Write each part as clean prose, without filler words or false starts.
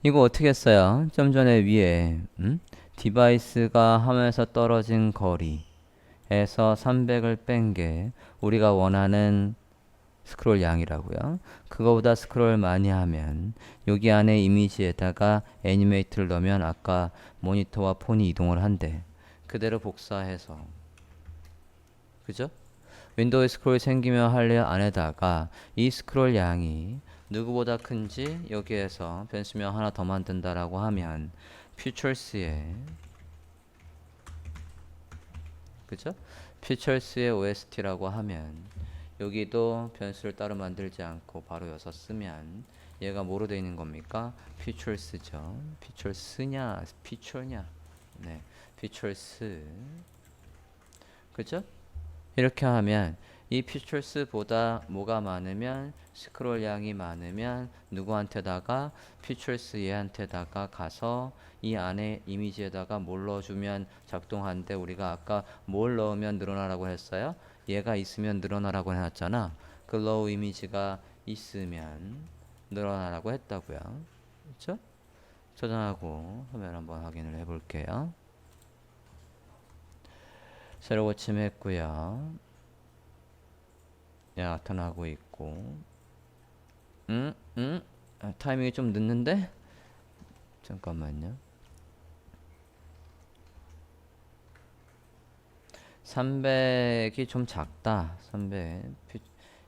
이거 어떻게 했어요? 좀 전에 위에 디바이스가 화면에서 떨어진 거리에서 300을 뺀 게 우리가 원하는 스크롤 양이라고요. 그거보다 스크롤 많이 하면 여기 안에 이미지에다가 애니메이트를 넣으면 아까 모니터와 폰이 이동을 한대. 그대로 복사해서 그죠? 윈도우 스크롤이 생기면 할래 안에다가 이 스크롤 양이 누구보다 큰지 여기에서 변수명 하나 더 만든다라고 하면 퓨처스의 그죠? 퓨처스의 OST라고 하면 여기도 변수를 따로 만들지 않고 바로 여기서 쓰면 얘가 뭐로 되어 있는 겁니까? 퓨처스죠. 퓨처스냐 퓨처냐 네 퓨처스 그죠? 이렇게 하면 이 퓨처스보다 뭐가 많으면 스크롤 양이 많으면 누구한테다가 퓨처스 얘한테다가 가서 이 안에 이미지에다가 뭘 넣어주면 작동하는데 우리가 아까 뭘 넣으면 늘어나라고 했어요? 얘가 있으면 늘어나라고 해놨잖아. 그 로우 이미지가 있으면 늘어나라고 했다고요. 그렇죠? 저장하고 화면 한번 확인을 해볼게요. 새로 고침했고요. 나타나고 있고 타이밍이 좀 늦는데? 잠깐만요. 300이 좀 작다. 300.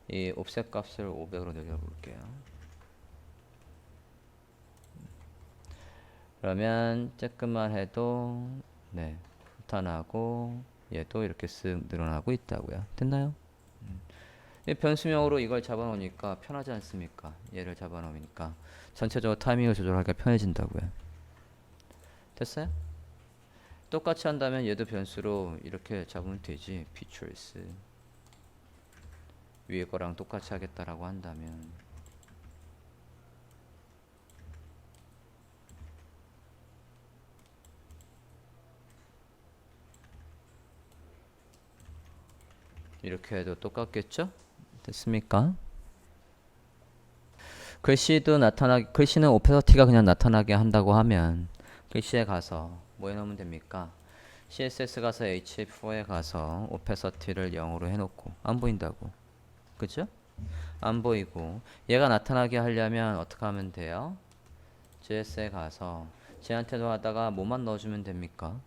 이 옵셋 값을 500으로 늘려볼게요. 그러면 조금만 해도 네 나타나고 얘도 이렇게 쓱 늘어나고 있다고요. 됐나요? 변수명으로 이걸 잡아놓으니까 편하지 않습니까? 얘를 잡아놓으니까 전체적으로 타이밍을 조절하기가 편해진다고요. 됐어요? 똑같이 한다면 얘도 변수로 이렇게 잡으면 되지. features 위에 거랑 똑같이 하겠다라고 한다면 이렇게 해도 똑같겠죠? 됐습니까? 글씨도 글씨는 오페서티가 그냥 나타나게 한다고 하면 글씨에 가서 뭐 해놓으면 됩니까? CSS 가서 H4에 가서 오페서티를 0으로 해놓고 안 보인다고. 그죠? 안 보이고 얘가 나타나게 하려면 어떻게 하면 돼요? JS에 가서 쟤한테도 하다가 뭐만 넣어주면 됩니까?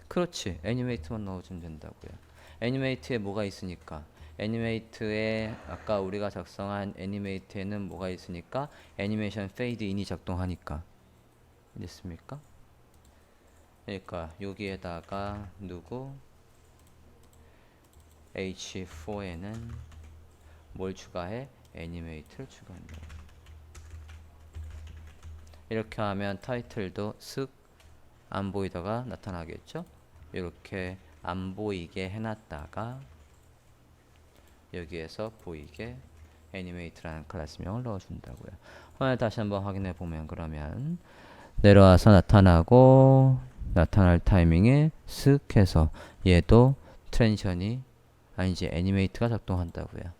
그렇지. 애니메이트만 넣어주면 된다고요. 애니메이트에 뭐가 있으니까 애니메이트에 아까 우리가 작성한 애니메이트에는 뭐가 있으니까 애니메이션 페이드 인이 작동하니까 됐습니까? 그러니까 여기에다가 누구 H4에는 뭘 추가해? 애니메이트를 추가한다. 이렇게 하면 타이틀도 쓱 안 보이다가 나타나겠죠? 이렇게 안 보이게 해놨다가 여기에서 보이게 애니메이트라는 클래스명을 넣어준다고요. 화면 다시 한번 확인해 보면 그러면 내려와서 나타나고 나타날 타이밍에 쓱 해서 얘도 트랜지션이 아니지 애니메이트가 작동한다고요.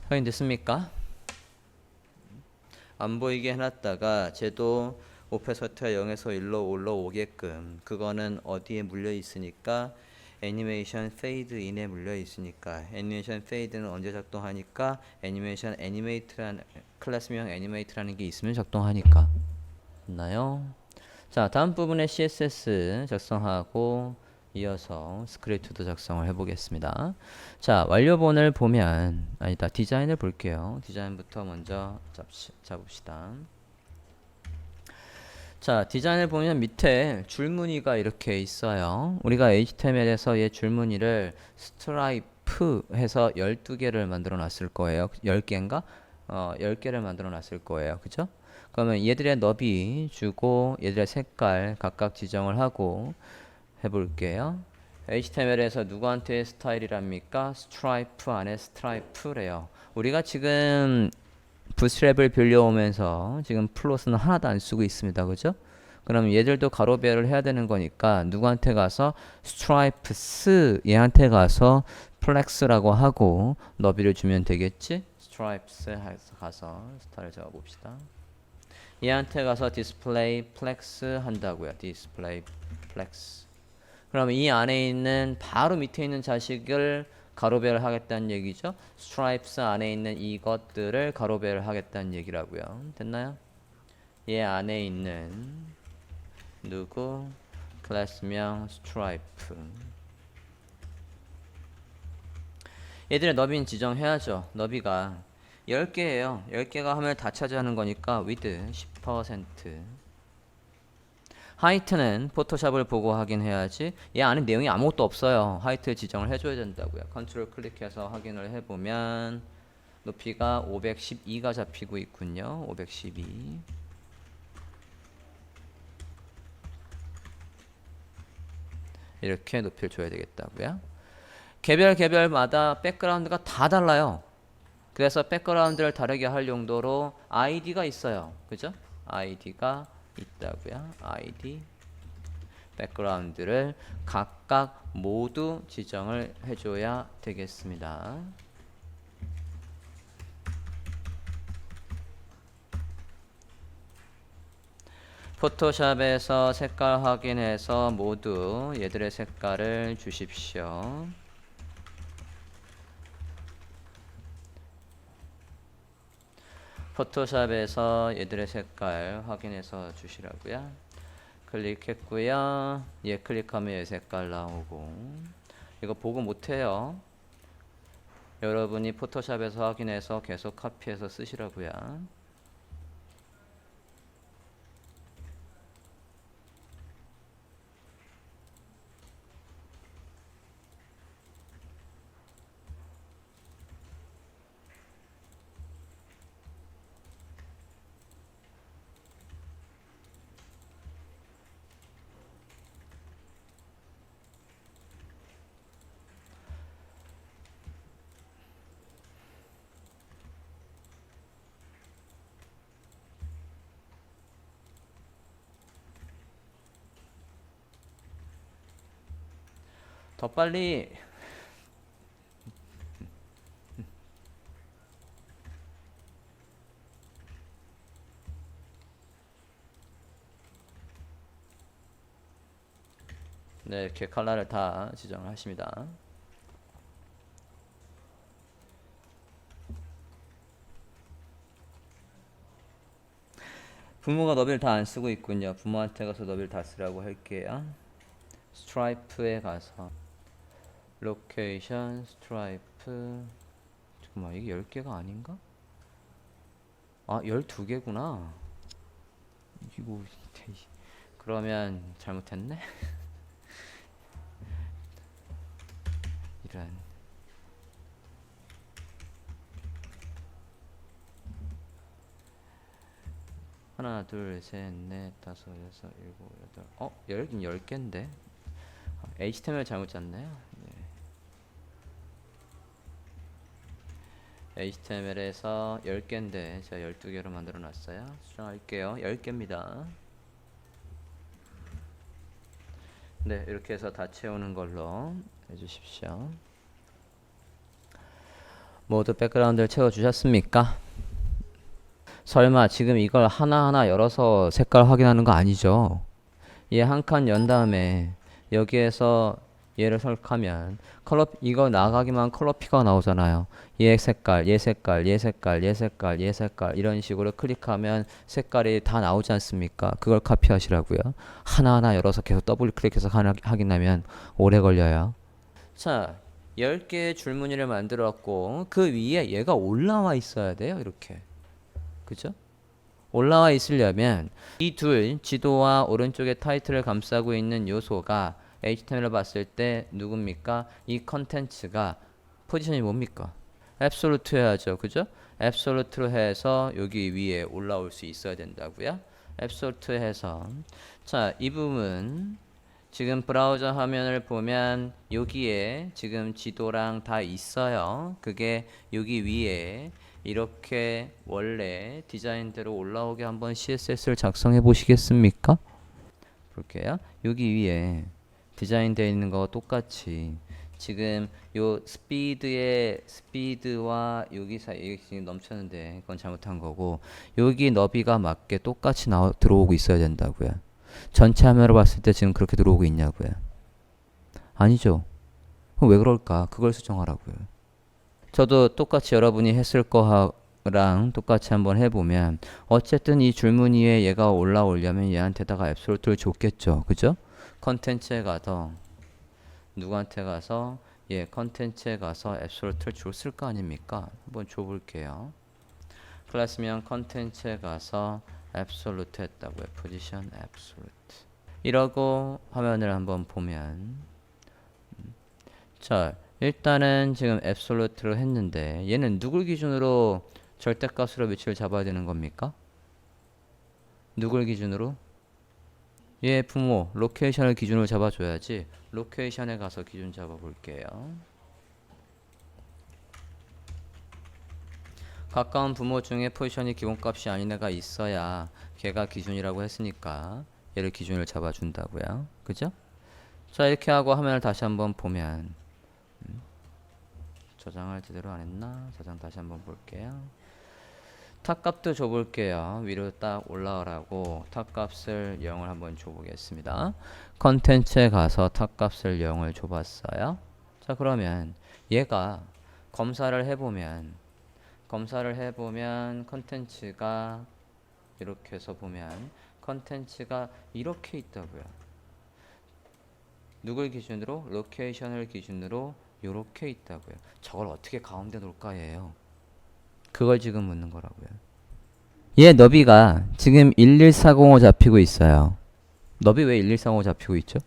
확인됐습니까? 안 보이게 해놨다가 쟤도 오페서트가 0에서 1로 올라오게끔 그거는 어디에 물려 있으니까 애니메이션 페이드 인에 물려 있으니까 애니메이션 페이드는 언제 작동하니까 애니메이션 애니메이트라는 클래스명 애니메이트라는 게 있으면 작동하니까 됐나요? 자 다음 부분에 CSS 작성하고 이어서 스크립트도 작성을 해보겠습니다. 자 완료본을 보면 아니다 디자인을 볼게요. 디자인부터 먼저 잡읍시다. 자 디자인을 보면 밑에 줄무늬가 이렇게 있어요. 우리가 HTML에서 얘 줄무늬를 스트라이프 해서 12개를 만들어 놨을 거예요. 10개인가? 10개를 만들어 놨을 거예요. 그죠? 그러면 얘들의 너비 주고 얘들의 색깔 각각 지정을 하고 해볼게요. HTML에서 누구한테 스타일이랍니까? 스트라이프 안에 스트라이프래요. 우리가 지금 부스트랩을 빌려오면서 지금 플롯은 하나도 안 쓰고 있습니다. 그죠? 그럼 얘들도 가로 배열을 해야 되는 거니까 누구한테 가서 스트라이프스 얘한테 가서 플렉스라고 하고 너비를 주면 되겠지? stripes 해서 가서 스타를 적어봅시다. 얘한테 가서 display flex 한다고요. display flex. 그럼 이 안에 있는 바로 밑에 있는 자식을 가로배를 하겠다는 얘기죠. stripes 안에 있는 이것들을 가로배를 하겠다는 얘기라고요. 됐나요? 얘 안에 있는 누구 클래스명 stripe. 얘들의 너비는 지정해야죠. 너비가 10개예요. 10개가 화면을 다 차지하는 거니까 width 10%. 하이트는 포토샵을 보고 확인해야지. 얘 안에 내용이 아무것도 없어요. 하이트 지정을 해줘야 된다고요. 컨트롤 클릭해서 확인을 해보면 높이가 512가 잡히고 있군요. 512. 이렇게 높이를 줘야 되겠다고요. 개별마다 백그라운드가 다 달라요. 그래서 백그라운드를 다르게 할 용도로 ID가 있어요. 그죠? ID가 있다고요. ID 백그라운드를 각각 모두 지정을 해줘야 되겠습니다. 포토샵에서 색깔 확인해서 모두 얘들의 색깔을 주십시오. 포토샵에서 얘들의 색깔 확인해서 주시라고요. 클릭했고요. 얘 클릭하면 얘 색깔 나오고. 이거 보고 못해요. 여러분이 포토샵에서 확인해서 계속 카피해서 쓰시라고요. 더 빨리. 네, 이렇게 컬러를 다 지정을 하십니다. 부모가 너비를 다 안 쓰고 있군요. 부모한테 가서 너비를 다 쓰라고 할게요. 스트라이프에 가서 로케이션 스트라이프. 잠깐만, 이게 10개가 아닌가? 아, 12개구나. 이거 그러면 잘못했네. 이런. 하나, 둘, 셋, 넷, 다섯, 여섯, 일곱, 여덟. 열긴 10개인데. HTML 잘못 짰네요. 네. HTML에서 10개인데 제가 12개로 만들어 놨어요. 수정할게요. 10개입니다. 네, 이렇게 해서 다 채우는 걸로 해주십시오. 모두 백그라운드를 채워주셨습니까? 설마 지금 이걸 하나하나 열어서 색깔 확인하는 거 아니죠? 얘 한 칸 연 다음에 여기에서 얘를 설치하면 컬러 이거 나가기만 컬러 피가 나오잖아요. 얘 색깔, 얘 색깔, 얘 색깔, 얘 색깔, 얘 색깔 이런 식으로 클릭하면 색깔이 다 나오지 않습니까? 그걸 카피하시라고요. 하나하나 열어서 계속 더블 클릭해서 확인하면 오래 걸려요. 자, 10개의 줄무늬를 만들었고 그 위에 얘가 올라와 있어야 돼요. 이렇게. 그죠? 올라와 있으려면 이 둘 지도와 오른쪽에 타이틀을 감싸고 있는 요소가 HTML을 봤을 때 누굽니까? 이 컨텐츠가 포지션이 뭡니까? 앱솔루트 해야죠. 그죠? 앱솔루트로 해서 여기 위에 올라올 수 있어야 된다고요. 앱솔루트 해서 자, 이 부분 지금 브라우저 화면을 보면 여기에 지금 지도랑 다 있어요. 그게 여기 위에 이렇게 원래 디자인대로 올라오게 한번 CSS를 작성해 보시겠습니까? 볼게요. 여기 위에 디자인되어 있는 거와 똑같이 지금 요 스피드와 여기 사이 지금 넘쳤는데 그건 잘못한 거고 여기 너비가 맞게 똑같이 들어오고 있어야 된다고요. 전체 화면으로 봤을 때 지금 그렇게 들어오고 있냐고요. 아니죠. 그럼 왜 그럴까? 그걸 수정하라고요. 저도 똑같이 여러분이 했을 거랑 똑같이 한번 해보면 어쨌든 이 줄무늬에 얘가 올라오려면 얘한테다가 앱솔루트를 줬겠죠. 그죠? 컨텐츠에 가서 누구한테 가서 컨텐츠에 가서 앱솔루트를 줬을 거 아닙니까? 한번 줘볼게요. 클래스명 컨텐츠에 가서 앱솔루트 했다고요. 포지션 앱솔루트. 이러고 화면을 한번 보면 자 일단은 지금 앱솔루트를 했는데 얘는 누굴 기준으로 절대값으로 위치를 잡아야 되는 겁니까? 누굴 기준으로? 얘 부모 로케이션을 기준으로 잡아줘야지. 로케이션에 가서 기준 잡아볼게요. 가까운 부모 중에 포지션이 기본값이 아닌 애가 있어야 걔가 기준이라고 했으니까 얘를 기준을 잡아준다고요. 그죠? 자 이렇게 하고 화면을 다시 한번 보면 저장을 제대로 안 했나? 저장 다시 한번 볼게요. 탑값도 줘볼게요. 위로 딱 올라오라고 탑값을 0을 한번 줘보겠습니다. 컨텐츠에 가서 탑값을 0을 줘봤어요. 자 그러면 얘가 검사를 해보면 컨텐츠가 이렇게 해서 보면 컨텐츠가 이렇게 있다고요. 누굴 기준으로? 로케이션을 기준으로 이렇게 있다고요. 저걸 어떻게 가운데 놓을까예요. 그걸 지금 묻는 거라고요. 얘 너비가 지금 11405 잡히고 있어요. 너비 왜 11405 잡히고 있죠?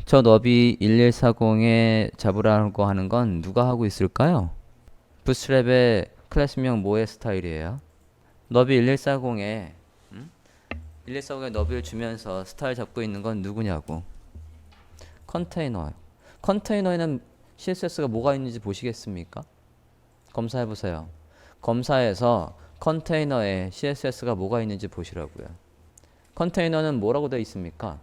저 너비 1140에 잡으라고 하는 건 누가 하고 있을까요? 부스트랩의 클래스명 뭐의 스타일이에요? 너비 1140에 1140에 너비를 주면서 스타일 잡고 있는 건 누구냐고. 컨테이너요. 컨테이너에는 CSS가 뭐가 있는지 보시겠습니까? 검사해보세요. 검사에서 컨테이너에 CSS가 뭐가 있는지 보시라고요. 컨테이너는 뭐라고 되어 있습니까?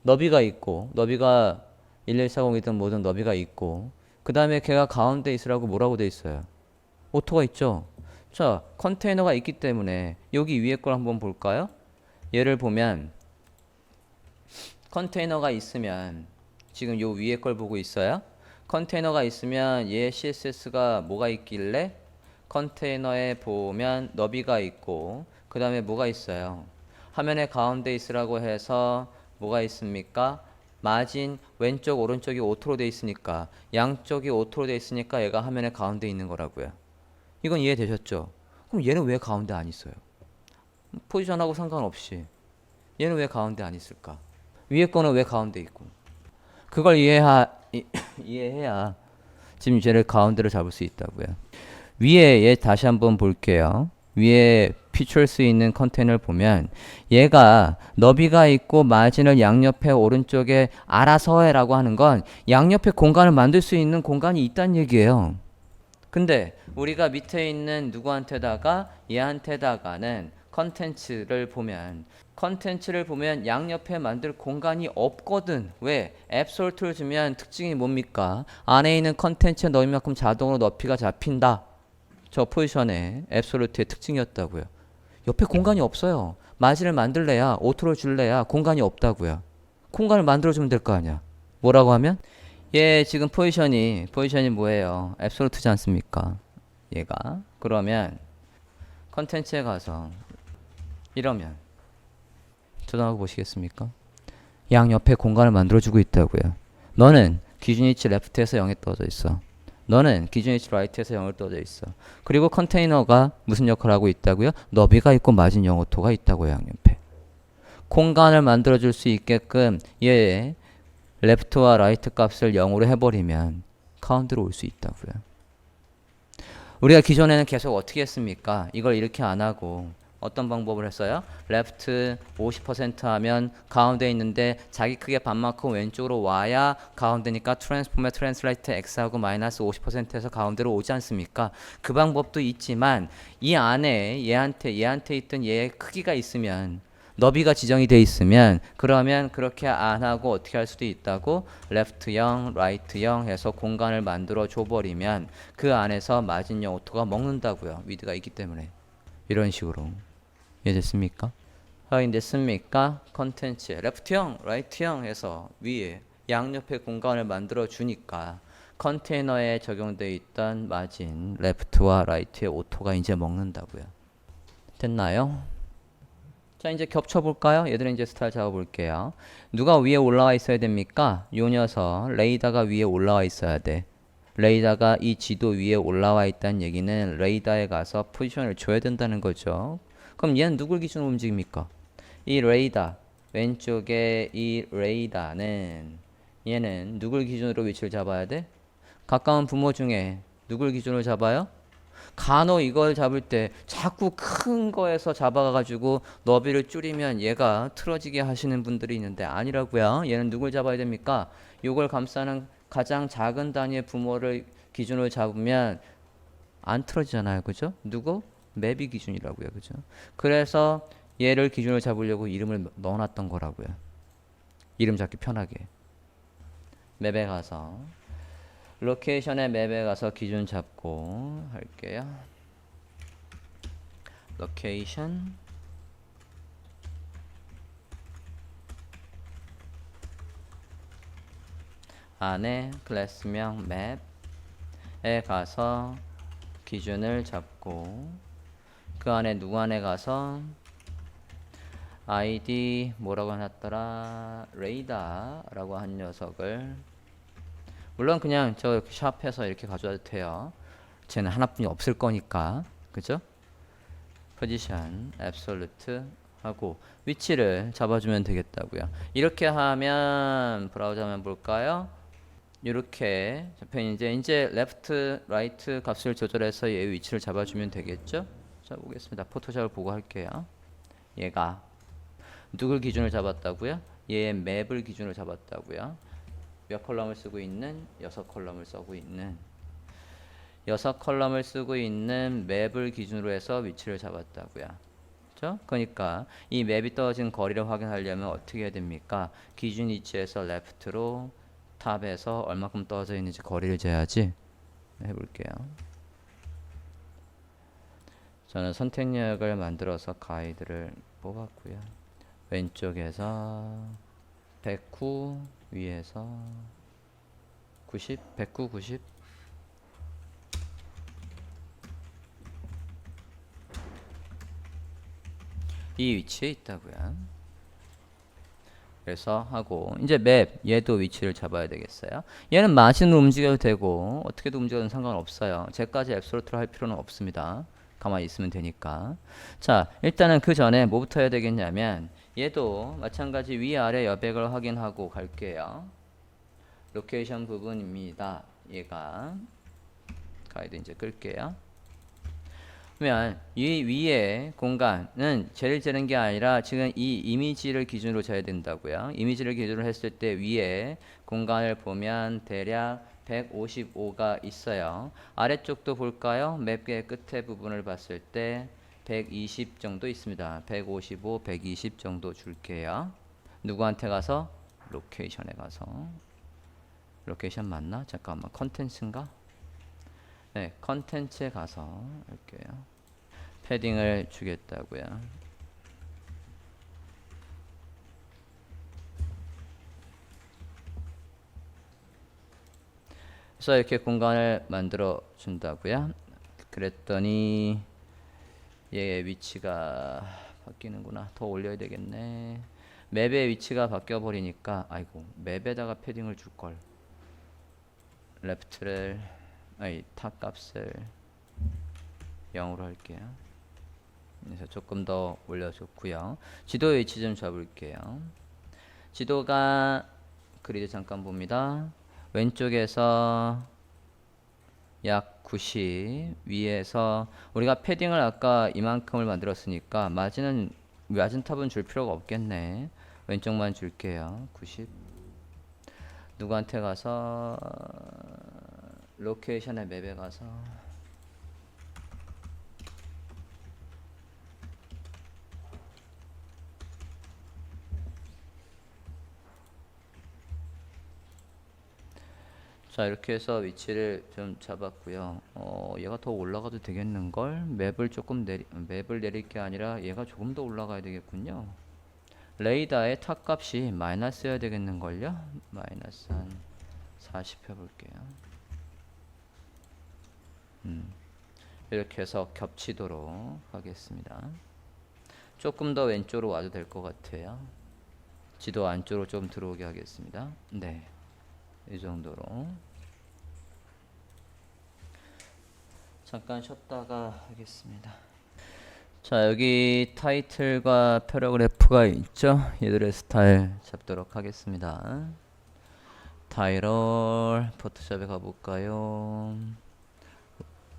너비가 있고 너비가 1140이든 뭐든 너비가 있고 그 다음에 걔가 가운데 있으라고 뭐라고 되어 있어요? 오토가 있죠. 자 컨테이너가 있기 때문에 여기 위에 걸 한번 볼까요? 얘를 보면 컨테이너가 있으면 지금 요 위에 걸 보고 있어요. 컨테이너가 있으면 얘 CSS가 뭐가 있길래 컨테이너에 보면 너비가 있고 그 다음에 뭐가 있어요? 화면의 가운데 있으라고 해서 뭐가 있습니까? 마진 왼쪽 오른쪽이 오토로 돼 있으니까 양쪽이 오토로 돼 있으니까 얘가 화면의 가운데 있는 거라고요. 이건 이해되셨죠? 그럼 얘는 왜 가운데 안 있어요? 포지션하고 상관없이 얘는 왜 가운데 안 있을까? 위에 거는 왜 가운데 있고? 그걸 이해해야 지금 쟤를 가운데로 잡을 수 있다고요. 위에 얘 다시 한번 볼게요. 위에 피처스 있는 컨테이너를 보면 얘가 너비가 있고 마진을 양옆에 오른쪽에 알아서 해라고 하는 건 양옆에 공간을 만들 수 있는 공간이 있다는 얘기예요. 근데 우리가 밑에 있는 누구한테다가 얘한테다가는 컨텐츠를 보면 양옆에 만들 공간이 없거든. 왜? 앱솔트를 주면 특징이 뭡니까? 안에 있는 컨텐츠에 넣은 만큼 자동으로 높이가 잡힌다. 저 포지션의 앱솔루트의 특징이었다고요. 옆에 공간이 없어요. 마진을 만들래야 오토를 줄래야 공간이 없다고요. 공간을 만들어주면 될 거 아니야. 뭐라고 하면? 얘 지금 포지션이 뭐예요? 앱솔루트지 않습니까? 얘가. 그러면 컨텐츠에 가서 이러면 저장하고 보시겠습니까? 양옆에 공간을 만들어주고 있다고요. 너는 기준 위치 레프트에서 0에 떠져 있어. 너는 기준 위치 라이트에서 0을 떠져 있어. 그리고 컨테이너가 무슨 역할을 하고 있다고요? 너비가 있고 마진 영오토가 있다고요. 양옆에. 공간을 만들어줄 수 있게끔 얘의 레프트와 라이트 값을 0으로 해버리면 가운데로 올 수 있다고요. 우리가 기존에는 계속 어떻게 했습니까? 이걸 이렇게 안 하고 어떤 방법을 했어요? 레프트 50% 하면 가운데 있는데 자기 크기의 반만큼 왼쪽으로 와야 가운데니까 트랜스폼의 트랜슬레이트 x하고 마이너스 50%에서 가운데로 오지 않습니까? 그 방법도 있지만 이 안에 얘한테 있던 얘의 크기가 있으면 너비가 지정이 돼 있으면 그러면 그렇게 안 하고 어떻게 할 수도 있다고 left형, right형 해서 공간을 만들어 줘버리면 그 안에서 마진형 오토가 먹는다고요. 위드가 있기 때문에. 이런 식으로. 이해됐습니까? 확인됐습니까? 컨텐츠 레프트형, 라이트형 해서 위에 양옆에 공간을 만들어 주니까 컨테이너에 적용되어 있던 마진 레프트와 라이트의 오토가 이제 먹는다고요. 됐나요? 자, 이제 겹쳐볼까요? 얘들은 이제 스타일 잡아볼게요. 누가 위에 올라와 있어야 됩니까? 요 녀석 레이더가 위에 올라와 있어야 돼. 레이더가 이 지도 위에 올라와 있다는 얘기는 레이더에 가서 포지션을 줘야 된다는 거죠. 그럼 얘는 누굴 기준으로 움직입니까? 이 레이더 왼쪽에 이 레이더는 얘는 누굴 기준으로 위치를 잡아야 돼? 가까운 부모 중에 누굴 기준으로 잡아요? 간혹 이걸 잡을 때 자꾸 큰 거에서 잡아가지고 너비를 줄이면 얘가 틀어지게 하시는 분들이 있는데 아니라고요. 얘는 누굴 잡아야 됩니까? 요걸 감싸는 가장 작은 단위의 부모를 기준으로 잡으면 안 틀어지잖아요. 그죠? 누구? 맵이 기준이라고요. 그죠? 그래서 얘를 기준으로 잡으려고 이름을 넣어놨던 거라고요. 이름 잡기 편하게. 맵에 가서 로케이션의 맵에 가서 기준 잡고 할게요. 로케이션 안에 클래스명 맵에 가서 기준을 잡고 그 안에 누구 안에 가서 id 뭐라고 해놨더라 레이더라고 한 녀석을 물론 그냥 저 샵해서 이렇게 가져와도 돼요. 쟤는 하나뿐이 없을 거니까 그죠? 포지션 absolute 하고 위치를 잡아주면 되겠다고요. 이렇게 하면 브라우저 하면 볼까요? 이렇게 잡혀 이제 left, right 값을 조절해서 얘 위치를 잡아주면 되겠죠? 자 보겠습니다. 포토샵을 보고 할게요. 얘가 누굴 기준을 잡았다고요? 얘의 맵을 기준으로 잡았다고요. 몇 컬럼을 쓰고 있는? 6컬럼을 쓰고 있는 6컬럼을 쓰고 있는 맵을 기준으로 해서 위치를 잡았다고요. 그렇죠? 그러니까 이 맵이 떨어진 거리를 확인하려면 어떻게 해야 됩니까? 기준 위치에서 레프트로 탑에서 얼마큼 떨어져 있는지 거리를 재야지. 해볼게요. 저는 선택역을 만들어서 가이드를 뽑았고요. 왼쪽에서 109 위에서 90, 109, 90 이 위치에 있다고요. 그래서 하고 이제 맵 얘도 위치를 잡아야 되겠어요. 얘는 마진으로 움직여도 되고 어떻게도 움직여도 상관없어요. 쟤까지 앱솔루트로 할 필요는 없습니다. 가만히 있으면 되니까. 자 일단은 그 전에 뭐부터 해야 되겠냐면 얘도 마찬가지 위아래 여백을 확인하고 갈게요. 로케이션 부분입니다. 얘가 가이드 이제 끌게요. 그러면 이 위에 공간은 쟤를 재는 게 아니라 지금 이 이미지를 기준으로 재야 된다고요. 이미지를 기준으로 했을 때 위에 공간을 보면 대략 155가 있어요. 아래쪽도 볼까요? 맵의 끝에 부분을 봤을 때 120 정도 있습니다. 155, 120 정도 줄게요. 누구한테 가서? 로케이션에 가서. 로케이션 맞나? 잠깐만 컨텐츠인가? 네, 컨텐츠에 가서 할게요. 패딩을 주겠다고요. 그래서 이렇게 공간을 만들어 준다고요. 그랬더니 얘의 위치가 바뀌는구나. 더 올려야 되겠네. 맵의 위치가 바뀌어 버리니까 아이고 맵에다가 패딩을 줄걸. 레프트를 아니 탑 값을 0으로 할게요. 그래서 조금 더 올려줬고요. 지도의 위치 좀 잡을게요. 지도가 그리드 잠깐 봅니다. 왼쪽에서 약 90 위에서 우리가 패딩을 아까 이만큼을 만들었으니까 마진 탑은 줄 필요가 없겠네. 왼쪽만 줄게요. 90 누구한테 가서 로케이션의 맵에 가서 자, 이렇게 해서 위치를 좀 잡았고요. 얘가 더 올라가도 되겠는걸? 맵을 내릴 게 아니라 얘가 조금 더 올라가야 되겠군요. 레이더의 탑 값이 마이너스여야 되겠는걸요? 마이너스 한 40 해볼게요. 이렇게 해서 겹치도록 하겠습니다. 조금 더 왼쪽으로 와도 될 것 같아요. 지도 안쪽으로 좀 들어오게 하겠습니다. 네, 이 정도로 잠깐 쉬었다가 하겠습니다. 자, 여기 타이틀과 패러그래프가 있죠. 얘들의 스타일 잡도록 하겠습니다. 타이틀 포토샵에 가볼까요?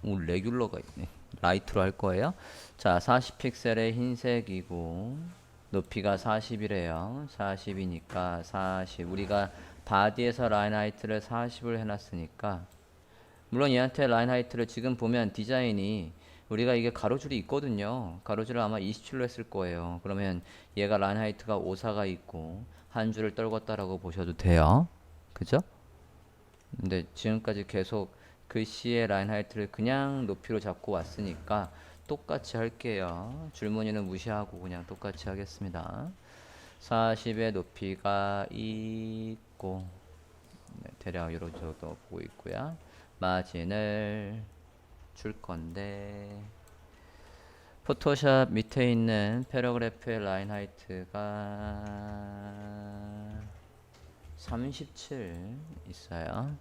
오, 레귤러가 있네. 라이트로 할 거예요. 자, 40픽셀의 흰색이고 높이가 40이래요. 40이니까 40. 우리가 바디에서 라인 하이트를 40을 해놨으니까, 물론 얘한테 라인 하이트를 지금 보면 디자인이 우리가 이게 가로줄이 있거든요. 가로줄을 아마 27로 했을 거예요. 그러면 얘가 라인 하이트가 54가 있고 한 줄을 떨궜다라고 보셔도 돼요. 그죠? 근데 지금까지 계속 글씨의 라인 하이트를 그냥 높이로 잡고 왔으니까 똑같이 할게요. 줄무늬는 무시하고 그냥 똑같이 하겠습니다. 40의 높이가 있고, 네, 대략 이런 정도 보고 있고요. 마진을 줄 건데, 포토샵 밑에 있는 패러그래프의 라인 하이트가 37 있어요.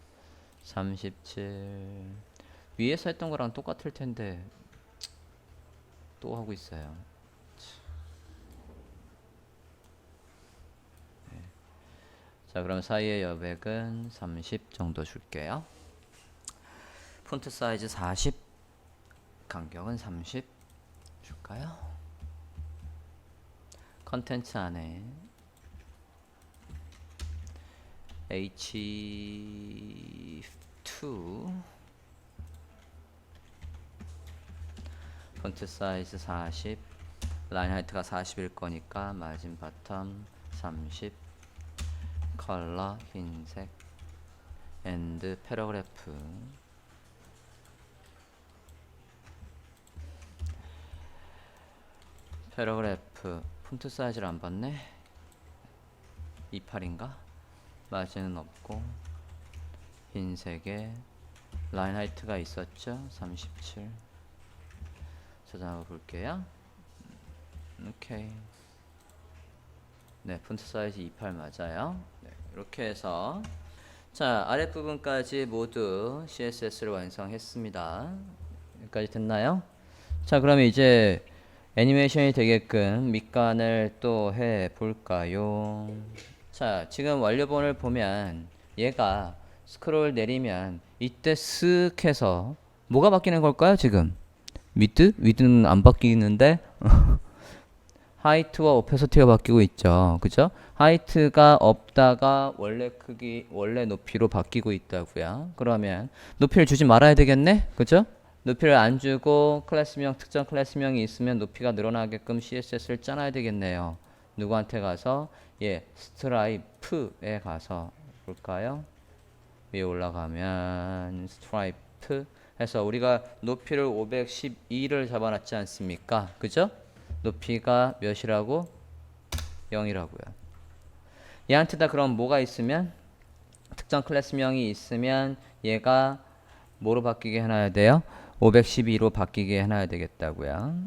37. 위에서 했던 거랑 똑같을 텐데 또 하고 있어요. 네. 자, 그럼 사이의 여백은 30 정도 줄게요. 폰트 사이즈 40, 간격은 30 줄까요? 컨텐츠 안에 H2 폰트 사이즈 40, 라인 하이트가 40일 거니까 마진 바텀 30, 컬러 흰색, 엔드 패러그래프 폰트 사이즈를 안 봤네. 28인가? 마진은 없고 흰색에 라인 하이트가 있었죠. 37. 저장해 볼게요. 오케이. 네, 폰트 사이즈 28 맞아요. 네, 이렇게 해서 자, 아랫부분까지 모두 CSS를 완성했습니다. 여기까지 됐나요? 자, 그러면 이제 애니메이션이 되게끔 밑간을 또 해 볼까요? 자, 지금 완료본을 보면 얘가 스크롤 내리면 이때 쓱 해서 뭐가 바뀌는 걸까요? 지금 위드는 안 바뀌는데 하이트와 오페서티가 바뀌고 있죠. 그죠? 하이트가 없다가 원래 크기, 원래 높이로 바뀌고 있다고요. 그러면 높이를 주지 말아야 되겠네? 그죠? 높이를 안 주고 클래스명, 특정 클래스명이 있으면 높이가 늘어나게끔 CSS를 짜놔야 되겠네요. 누구한테 가서? 예, 스트라이프에 가서 볼까요? 위에 올라가면 스트라이프 해서 우리가 높이를 512를 잡아놨지 않습니까? 그죠? 높이가 몇이라고? 0이라고요. 얘한테다 그럼 뭐가 있으면? 특정 클래스명이 있으면 얘가 뭐로 바뀌게 해놔야 돼요? 512로 바뀌게 해놔야 되겠다고요.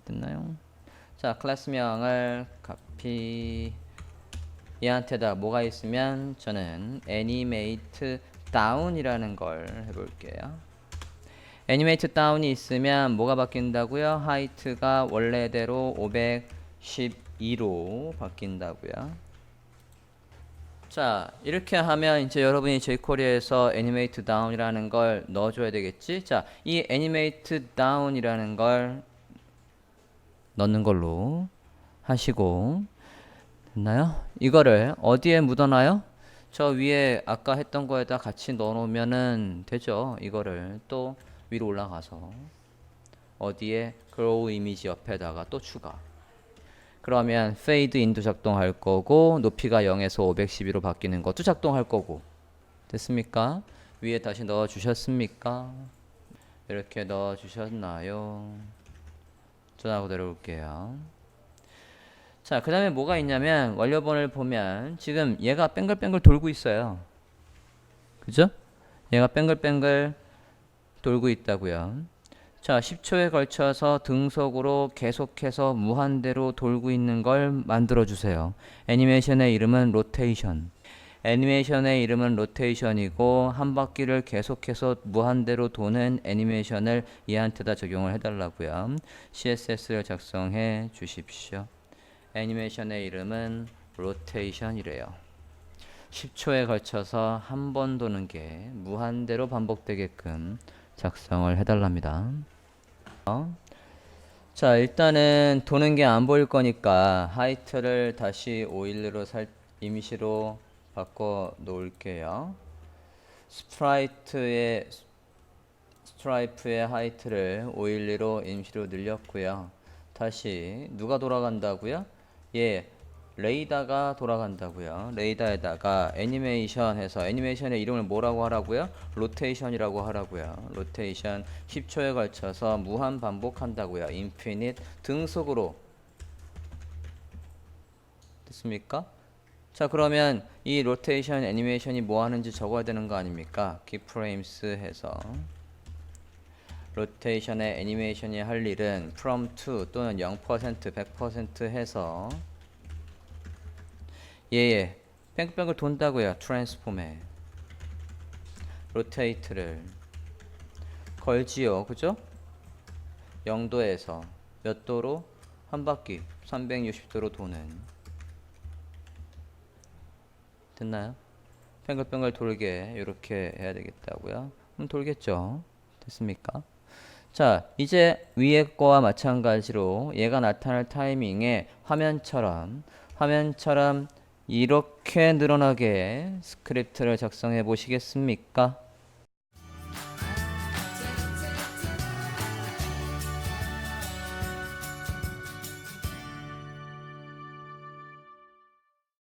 됐나요? 자, 클래스명을 copy. 얘한테다 뭐가 있으면 저는 animate down이라는 걸 해볼게요. 애니메이트 다운이 있으면 뭐가 바뀐다고요? 하이트가 원래대로 512로 바뀐다고요. 자, 이렇게 하면 이제 여러분이 jQuery에서 애니메이트 다운이라는 걸 넣어줘야 되겠지? 자, 이 애니메이트 다운이라는 걸 넣는 걸로 하시고, 됐나요? 이거를 어디에 묻어놔요? 저 위에 아까 했던 거에다 같이 넣어놓으면은 되죠. 이거를 또 위로 올라가서 어디에 grow 이미지 옆에다가 또 추가. 그러면 fade in도 작동할 거고 높이가 0에서 512로 바뀌는 것도 작동할 거고. 됐습니까? 위에 다시 넣어 주셨습니까? 이렇게 넣어 주셨나요? 전화하고 내려올게요. 자, 그 다음에 뭐가 있냐면 완료본을 보면 지금 얘가 뱅글뱅글 돌고 있어요. 그죠? 얘가 뱅글뱅글 돌고 있다고요. 자, 10초에 걸쳐서 등속으로 계속해서 무한대로 돌고 있는 걸 만들어 주세요. 애니메이션의 이름은 로테이션. 애니메이션의 이름은 로테이션이고 한 바퀴를 계속해서 무한대로 도는 애니메이션을 얘한테다 적용을 해달라고요. CSS를 작성해 주십시오. 애니메이션의 이름은 로테이션이래요. 10초에 걸쳐서 한 번 도는 게 무한대로 반복되게끔 작성을 해달랍니다. 자, 일단은 도는 게 안 보일 거니까 하이트를 다시 5일로 임시로 바꿔 놓을게요. 스트라이프의 하이트를 512로 임시로 늘렸고요. 다시 누가 돌아간다고요? 예, 레이더가 돌아간다고요. 레이더에다가 애니메이션 해서 애니메이션의 이름을 뭐라고 하라고요? 로테이션이라고 하라고요. 로테이션 10초에 걸쳐서 무한 반복한다고요. 인피니트 등속으로. 됐습니까? 자, 그러면 이 로테이션 애니메이션이 뭐 하는지 적어야 되는 거 아닙니까? 키프레임스 해서 로테이션의 애니메이션이 할 일은 from to 또는 0% 100% 해서 예, 뺑뺑을 돈다고요. 트랜스폼에 로테이트를 걸지요. 그죠? 0도에서 몇 도로? 한 바퀴 360도로 도는. 됐나요? 뺑글뺑글 돌게 이렇게 해야 되겠다고요. 그럼 돌겠죠. 됐습니까? 자, 이제 위에 거와 마찬가지로 얘가 나타날 타이밍에 화면처럼 이렇게 늘어나게 스크립트를 작성해 보시겠습니까?